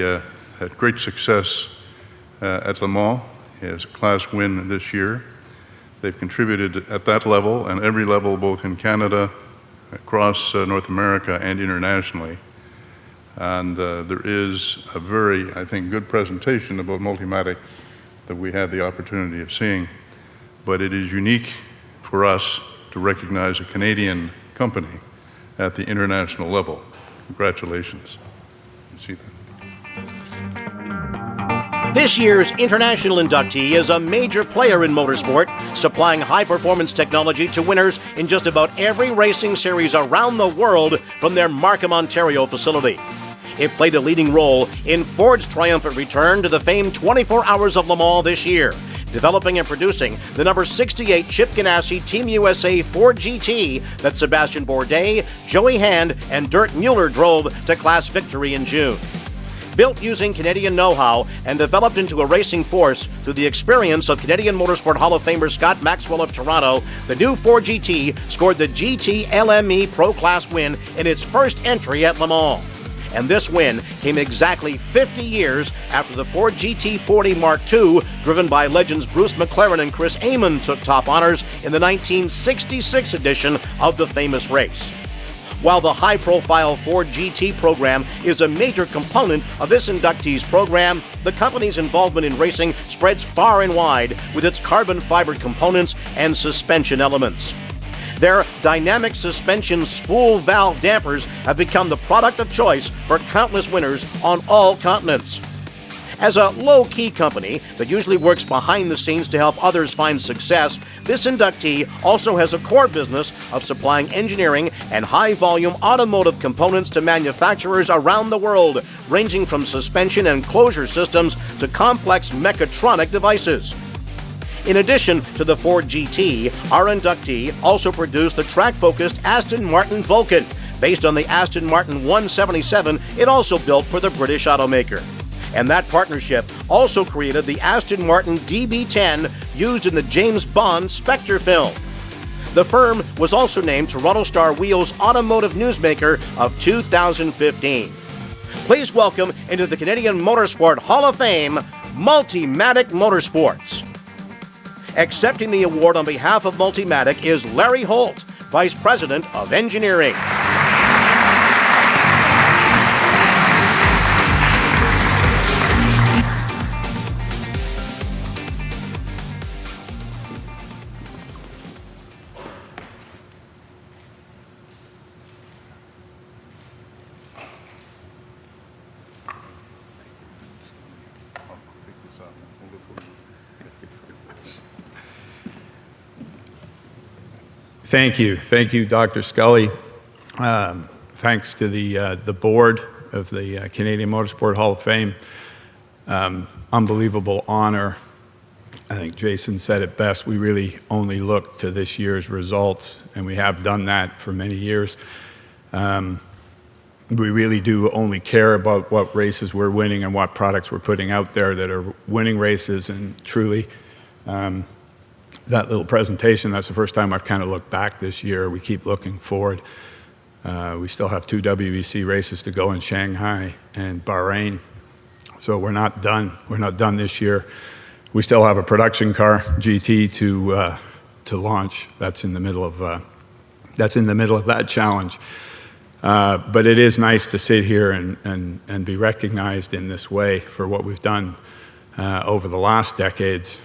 had great success at Le Mans. He has a class win this year. They've contributed at that level and every level, both in Canada, across North America, and internationally. And there is a very, I think, good presentation about multimatic that we had the opportunity of seeing. But it is unique for us to recognize a Canadian company at the international level. Congratulations. You see that? This year's international inductee is a major player in motorsport, supplying high-performance technology to winners in just about every racing series around the world from their Markham, Ontario facility. It played a leading role in Ford's triumphant return to the famed 24 Hours of Le Mans this year, developing and producing the number 68 Chip Ganassi Team USA Ford GT that Sebastian Bourdais, Joey Hand, and Dirk Mueller drove to class victory in June. Built using Canadian know-how and developed into a racing force through the experience of Canadian Motorsport Hall of Famer Scott Maxwell of Toronto, the new Ford GT scored the GT LME Pro Class win in its first entry at Le Mans. And this win came exactly 50 years after the Ford GT40 Mark II, driven by legends Bruce McLaren and Chris Amon, took top honors in the 1966 edition of the famous race. While the high-profile Ford GT program is a major component of this inductee's program, the company's involvement in racing spreads far and wide with its carbon-fibered components and suspension elements. Their dynamic suspension spool valve dampers have become the product of choice for countless winners on all continents. As a low-key company that usually works behind the scenes to help others find success, this inductee also has a core business of supplying engineering and high-volume automotive components to manufacturers around the world, ranging from suspension and closure systems to complex mechatronic devices. In addition to the Ford GT, our inductee also produced the track-focused Aston Martin Vulcan, based on the Aston Martin 177 it also built for the British automaker. And that partnership also created the Aston Martin DB10 used in the James Bond Spectre film. The firm was also named Toronto Star Wheels Automotive Newsmaker of 2015. Please welcome into the Canadian Motorsport Hall of Fame, Multimatic Motorsports. Accepting the award on behalf of Multimatic is Larry Holt, Vice President of Engineering. Thank you, Dr. Scully. Thanks to the board of the Canadian Motorsport Hall of Fame. Unbelievable honor. I think Jason said it best. We really only look to this year's results, and we have done that for many years. We really do only care about what races we're winning and what products we're putting out there that are winning races, and truly, that little presentation, that's the first time I've kind of looked back this year. We keep looking forward. We still have 2 WEC races to go in Shanghai and Bahrain. So we're not done. We're not done this year. We still have a production car, GT, to launch. That's in the middle of that challenge. But it is nice to sit here and be recognized in this way for what we've done over the last decades.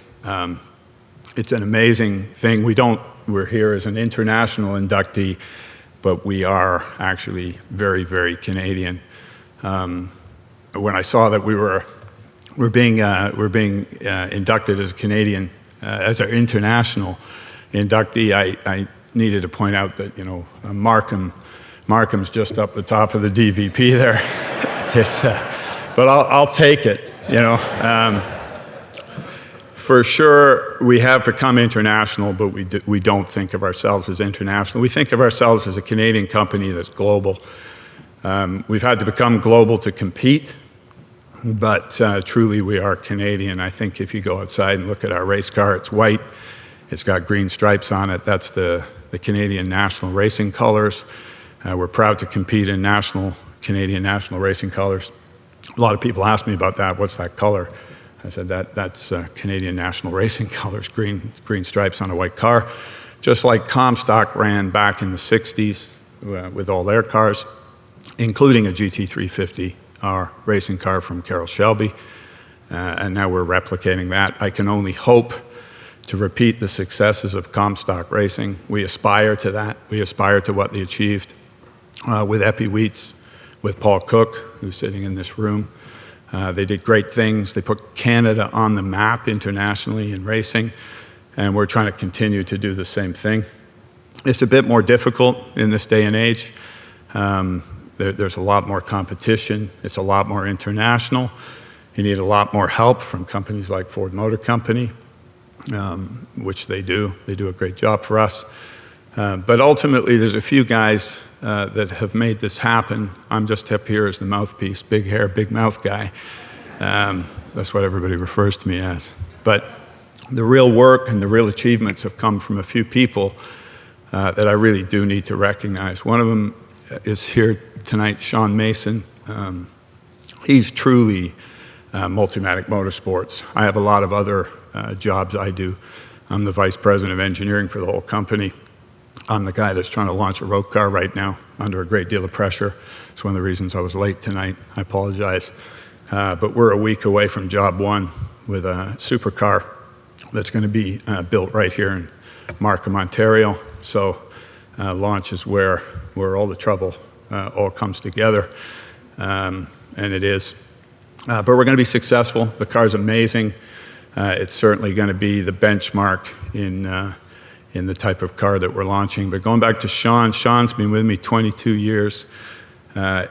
It's an amazing thing. We're here as an international inductee, but we are actually very, very Canadian. When I saw that we're being inducted as a Canadian, as an international inductee, I needed to point out that, you know, Markham's just up the top of the DVP there. But I'll take it, you know. For sure, we have become international, but we don't think of ourselves as international. We think of ourselves as a Canadian company that's global. We've had to become global to compete, but truly we are Canadian. I think if you go outside and look at our race car, it's white. It's got green stripes on it. That's the the Canadian national racing colors. We're proud to compete in Canadian national racing colors. A lot of people ask me about that. What's that color? I said that's Canadian national racing colors, green stripes on a white car. Just like Comstock ran back in the 60s with all their cars, including a GT350R racing car from Carroll Shelby. And now we're replicating that. I can only hope to repeat the successes of Comstock racing. We aspire to that. We aspire to what they achieved with Epi Wheats, with Paul Cook, who's sitting in this room. They did great things. They put Canada on the map internationally in racing, and we're trying to continue to do the same thing. It's a bit more difficult in this day and age. There's a lot more competition. It's a lot more international. You need a lot more help from companies like Ford Motor Company, which they do. They do a great job for us. But ultimately, there's a few guys that have made this happen. I'm just up here as the mouthpiece, big hair, big mouth guy. That's what everybody refers to me as. But the real work and the real achievements have come from a few people that I really do need to recognize. One of them is here tonight, Sean Mason. He's truly multimatic motorsports. I have a lot of other jobs I do. I'm the vice president of engineering for the whole company. I'm the guy that's trying to launch a road car right now under a great deal of pressure. It's one of the reasons I was late tonight. I apologize. But we're a week away from job one with a supercar that's going to be built right here in Markham, Ontario. So launch is where all the trouble all comes together, and it is. But we're going to be successful. The car's amazing. It's certainly going to be the benchmark in the type of car that we're launching. But going back to Sean, Sean's been with me 22 years.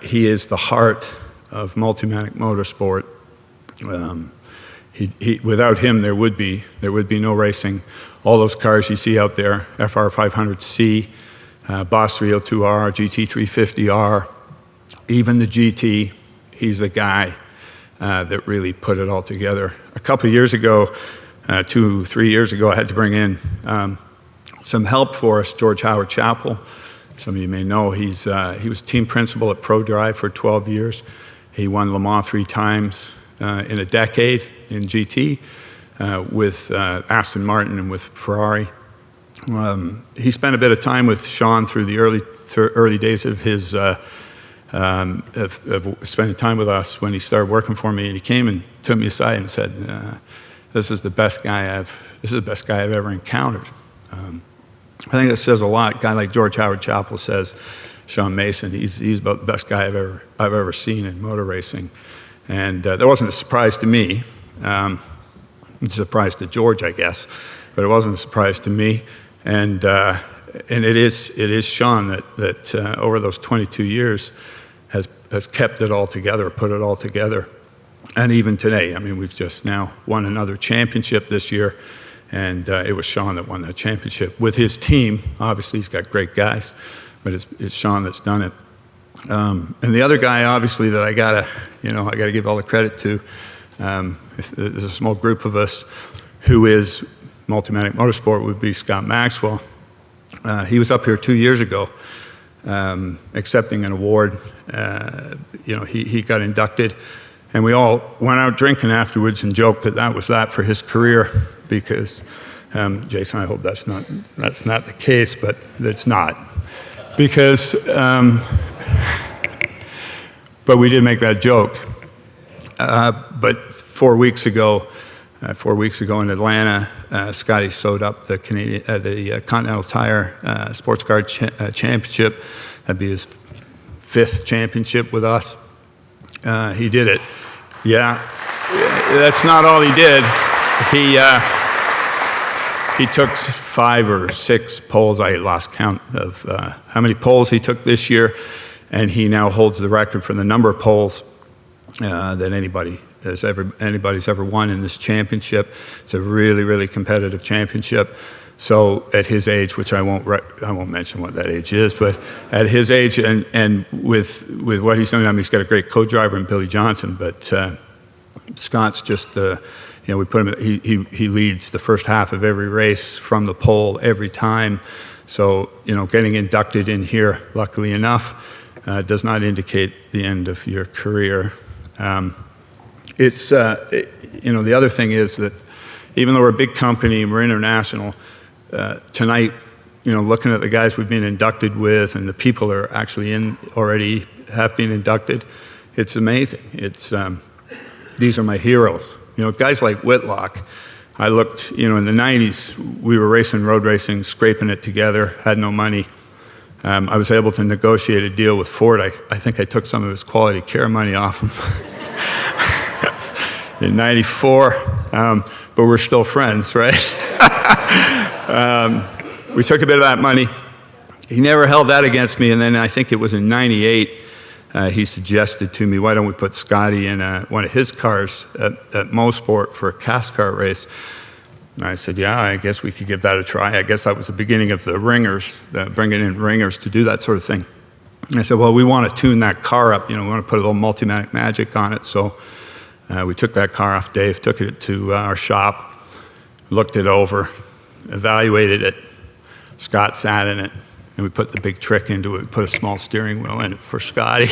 He is the heart of multimatic motorsport. Without him, there would be no racing. All those cars you see out there, FR500C, Boss 302R, GT350R, even the GT, he's the guy that really put it all together. A couple of years ago, 2-3 years ago, I had to bring in some help for us, George Howard Chappell. Some of you may know he was team principal at ProDrive for 12 years. He won Le Mans 3 times in a decade in GT with Aston Martin and with Ferrari. He spent a bit of time with Sean through the early days of his of spending time with us when he started working for me, and he came and took me aside and said, "This is the best guy I've ever encountered." I think that says a lot. A guy like George Howard Chappell says, Sean Mason, he's about the best guy I've ever seen in motor racing, and that wasn't a surprise to me. It's a surprise to George, I guess, but it wasn't a surprise to me. And it is Sean that over those 22 years has kept it all together, put it all together. And even today, I mean, we've just now won another championship this year, and it was Sean that won that championship with his team. Obviously, he's got great guys, but it's Sean that's done it. And the other guy, obviously, that I gotta give all the credit to. There's a small group of us who is Multimatic Motorsport, would be Scott Maxwell. He was up here 2 years ago accepting an award. He got inducted, and we all went out drinking afterwards and joked that was that for his career, because Jason, I hope that's not the case, but it's not, because but we did make that joke. But 4 weeks ago in Atlanta, Scotty sewed up the Continental Tire Sports Car Championship. That'd be his 5th championship with us. He did it. Yeah, that's not all he did. He took 5 or 6 poles. I lost count of how many poles he took this year, and he now holds the record for the number of poles that anybody's ever won in this championship. It's a really, really competitive championship. So at his age, which I won't mention what that age is, but at his age and with what he's doing, I mean, he's got a great co-driver in Billy Johnson, but Scott's just we put him. He leads the first half of every race from the pole every time. So, you know, getting inducted in here, luckily enough, does not indicate the end of your career. You know, the other thing is that even though we're a big company and we're international, tonight, you know, looking at the guys we've been inducted with and the people that are actually already have been inducted, it's amazing. These are my heroes. You know, guys like Whitlock, I looked, you know, in the 90s, we were racing road racing, scraping it together, had no money. I was able to negotiate a deal with Ford. I think I took some of his quality care money off him in 94, but we're still friends, right? We took a bit of that money. He never held that against me, and then I think it was in 98, he suggested to me, why don't we put Scotty in one of his cars at Motorsport for a cast car race? And I said, yeah, I guess we could give that a try. I guess that was the beginning of the ringers, bringing in ringers to do that sort of thing. And I said, well, we want to tune that car up. You know, we want to put a little multimatic magic on it. So we took that car off Dave, took it to our shop, looked it over, evaluated it. Scott sat in it, and we put the big trick into it, put a small steering wheel in it for Scotty.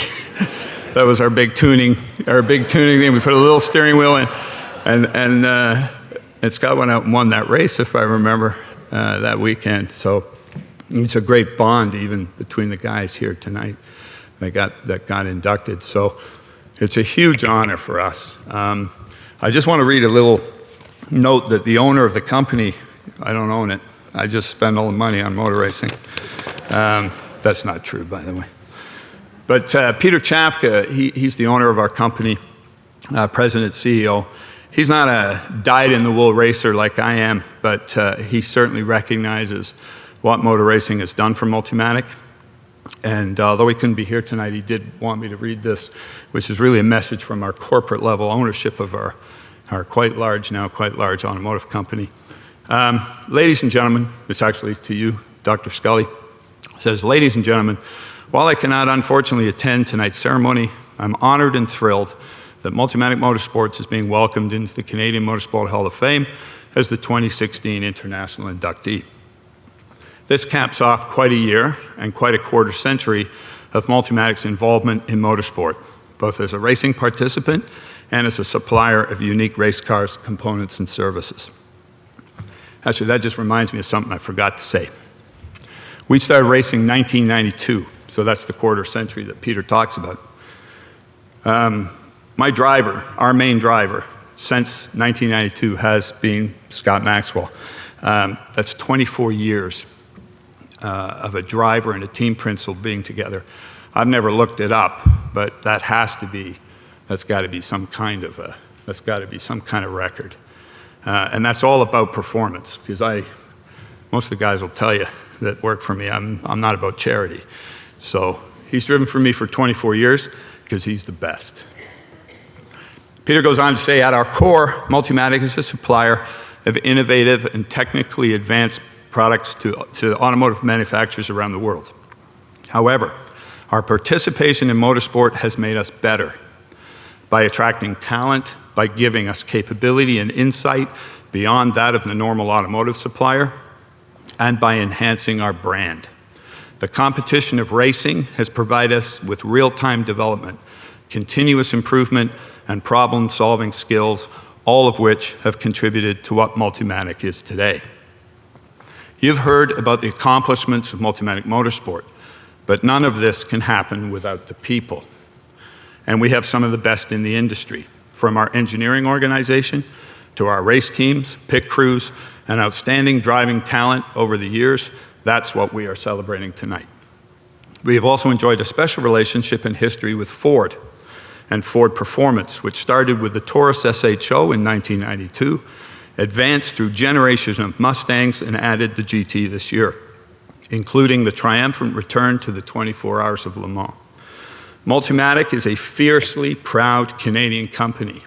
That was our big tuning thing. We put a little steering wheel in, and Scott went out and won that race, if I remember, that weekend. So it's a great bond even between the guys here tonight that got inducted. So it's a huge honor for us. I just want to read a little note that the owner of the company, I don't own it, I just spend all the money on motor racing. That's not true, by the way. But Peter Chapka, he's the owner of our company, president, CEO. He's not a dyed-in-the-wool racer like I am, but he certainly recognizes what motor racing has done for Multimatic. And although he couldn't be here tonight, he did want me to read this, which is really a message from our corporate level ownership of our quite large automotive company. Ladies and gentlemen, it's actually to you, Dr. Scully. It says, ladies and gentlemen, while I cannot unfortunately attend tonight's ceremony, I'm honored and thrilled that Multimatic Motorsports is being welcomed into the Canadian Motorsport Hall of Fame as the 2016 International Inductee. This caps off quite a year and quite a quarter century of Multimatic's involvement in motorsport, both as a racing participant and as a supplier of unique race cars, components, and services. Actually, that just reminds me of something I forgot to say. We started racing in 1992, so that's the quarter century that Peter talks about. My driver, our main driver, since 1992 has been Scott Maxwell. That's 24 years of a driver and a team principal being together. I've never looked it up, but that's got to be some kind of record. And that's all about performance, because most of the guys will tell you that work for me, I'm not about charity. So he's driven for me for 24 years because he's the best. Peter goes on to say, at our core, Multimatic is a supplier of innovative and technically advanced products to automotive manufacturers around the world. However, our participation in motorsport has made us better by attracting talent, by giving us capability and insight beyond that of the normal automotive supplier, and by enhancing our brand. The competition of racing has provided us with real-time development, continuous improvement, and problem-solving skills, all of which have contributed to what Multimatic is today. You've heard about the accomplishments of Multimatic Motorsport, but none of this can happen without the people. And we have some of the best in the industry, from our engineering organization to our race teams, pit crews, and outstanding driving talent over the years. That's what we are celebrating tonight. We have also enjoyed a special relationship in history with Ford and Ford Performance, which started with the Taurus SHO in 1992, advanced through generations of Mustangs, and added the GT this year, including the triumphant return to the 24 Hours of Le Mans. Multimatic is a fiercely proud Canadian company.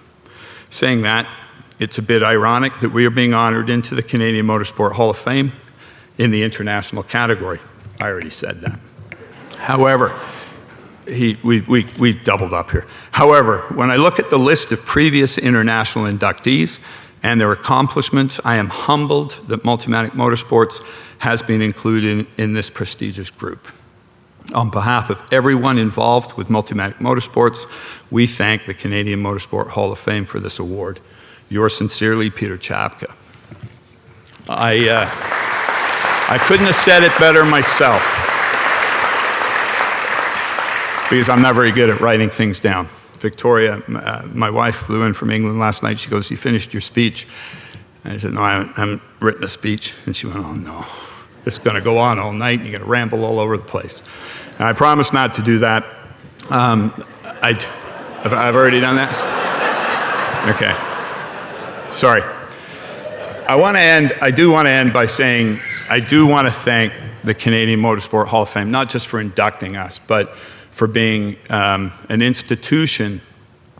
Saying that, it's a bit ironic that we are being honored into the Canadian Motorsport Hall of Fame in the international category. I already said that. However, we doubled up here. However, when I look at the list of previous international inductees, and their accomplishments, I am humbled that Multimatic Motorsports has been included in this prestigious group. On behalf of everyone involved with Multimatic Motorsports, we thank the Canadian Motorsport Hall of Fame for this award. Yours sincerely, Peter Chapka. I couldn't have said it better myself, because I'm not very good at writing things down. Victoria, my wife, flew in from England last night. She goes, "You finished your speech?" And I said, "No, I haven't written a speech." And she went, "Oh no, it's going to go on all night, and you're going to ramble all over the place." And I promise not to do that. I've already done that? Okay. Sorry. I do want to end by saying I do want to thank the Canadian Motorsport Hall of Fame, not just for inducting us, but for being an institution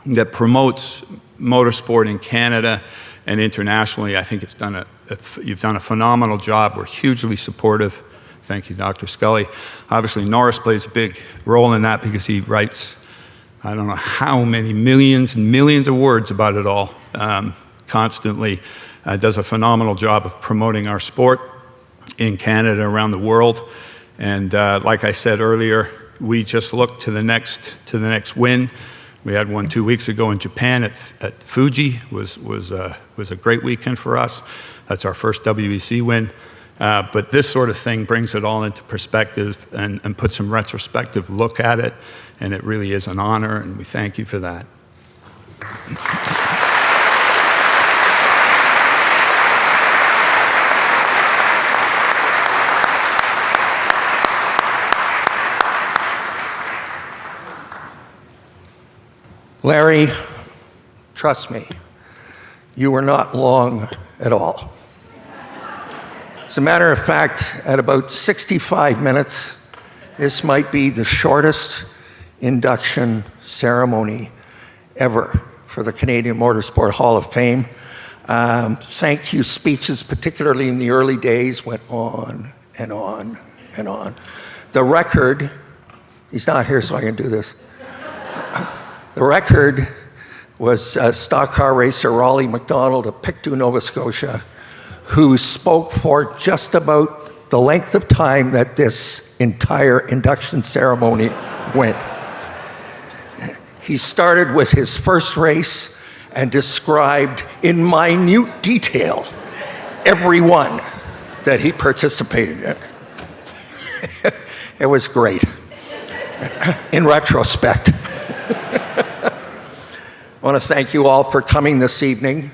that promotes motorsport in Canada and internationally. I think you've done a phenomenal job. We're hugely supportive. Thank you, Dr. Scully. Obviously, Norris plays a big role in that because he writes, I don't know how many millions and millions of words about it all constantly. Does a phenomenal job of promoting our sport in Canada, around the world. And like I said earlier, we just look to the next win. We had one 2 weeks ago in Japan at Fuji. Was a great weekend for us. That's our first WEC win. But this sort of thing brings it all into perspective and puts some retrospective look at it. And it really is an honor, and we thank you for that. Larry, trust me, you were not long at all. As a matter of fact, at about 65 minutes, this might be the shortest induction ceremony ever for the Canadian Motorsport Hall of Fame. Thank you speeches, particularly in the early days, went on and on and on. The record, he's not here so I can do this. The record was stock car racer Raleigh McDonald of Pictou, Nova Scotia, who spoke for just about the length of time that this entire induction ceremony went. He started with his first race and described in minute detail every one that he participated in. It was great, in retrospect. I want to thank you all for coming this evening.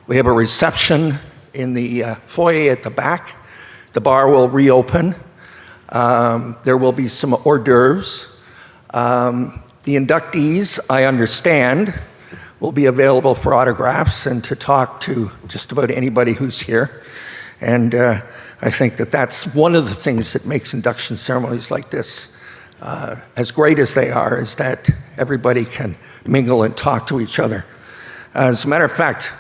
We have a reception in the foyer at the back. The bar will reopen. There will be some hors d'oeuvres. The inductees, I understand, will be available for autographs and to talk to just about anybody who's here. And I think that that's one of the things that makes induction ceremonies like this as great as they are, is that everybody can mingle and talk to each other. As a matter of fact,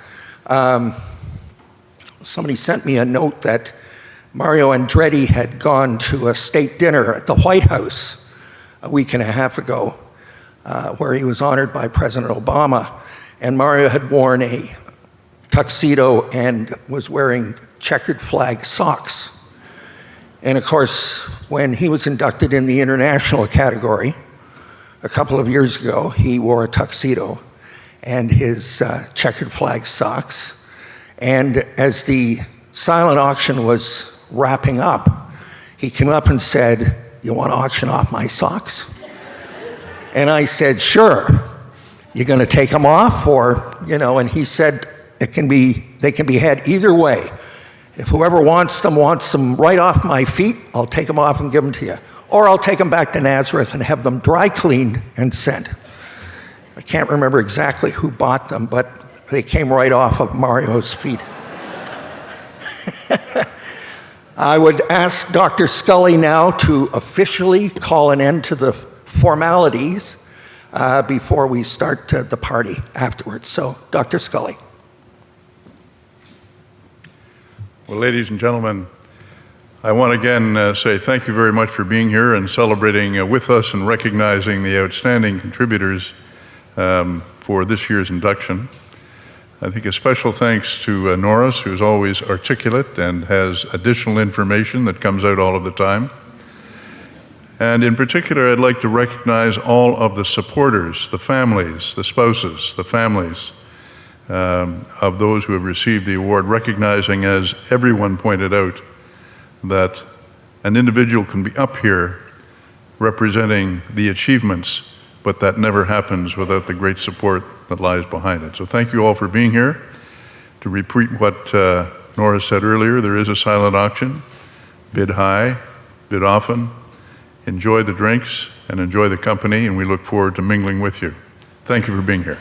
somebody sent me a note that Mario Andretti had gone to a state dinner at the White House a week and a half ago, where he was honored by President Obama. And Mario had worn a tuxedo and was wearing checkered flag socks. And of course, when he was inducted in the international category a couple of years ago, he wore a tuxedo and his checkered flag socks. And as the silent auction was wrapping up, he came up and said, "You want to auction off my socks?" And I said, "Sure. You going to take them off, or, you know?" And he said, they can be had either way. If whoever wants them right off my feet, I'll take them off and give them to you. Or I'll take them back to Nazareth and have them dry cleaned and sent. I can't remember exactly who bought them, but they came right off of Mario's feet. I would ask Dr. Scully now to officially call an end to the formalities before we start the party afterwards. So, Dr. Scully. Well, ladies and gentlemen, I want to again say thank you very much for being here and celebrating with us and recognizing the outstanding contributors for this year's induction. I think a special thanks to Norris, who's always articulate and has additional information that comes out all of the time. And in particular, I'd like to recognize all of the supporters, the families, the spouses, the families of those who have received the award, recognizing, as everyone pointed out, that an individual can be up here representing the achievements, but that never happens without the great support that lies behind it. So thank you all for being here. To repeat what Norris said earlier, there is a silent auction. Bid high, bid often. Enjoy the drinks and enjoy the company, and we look forward to mingling with you. Thank you for being here.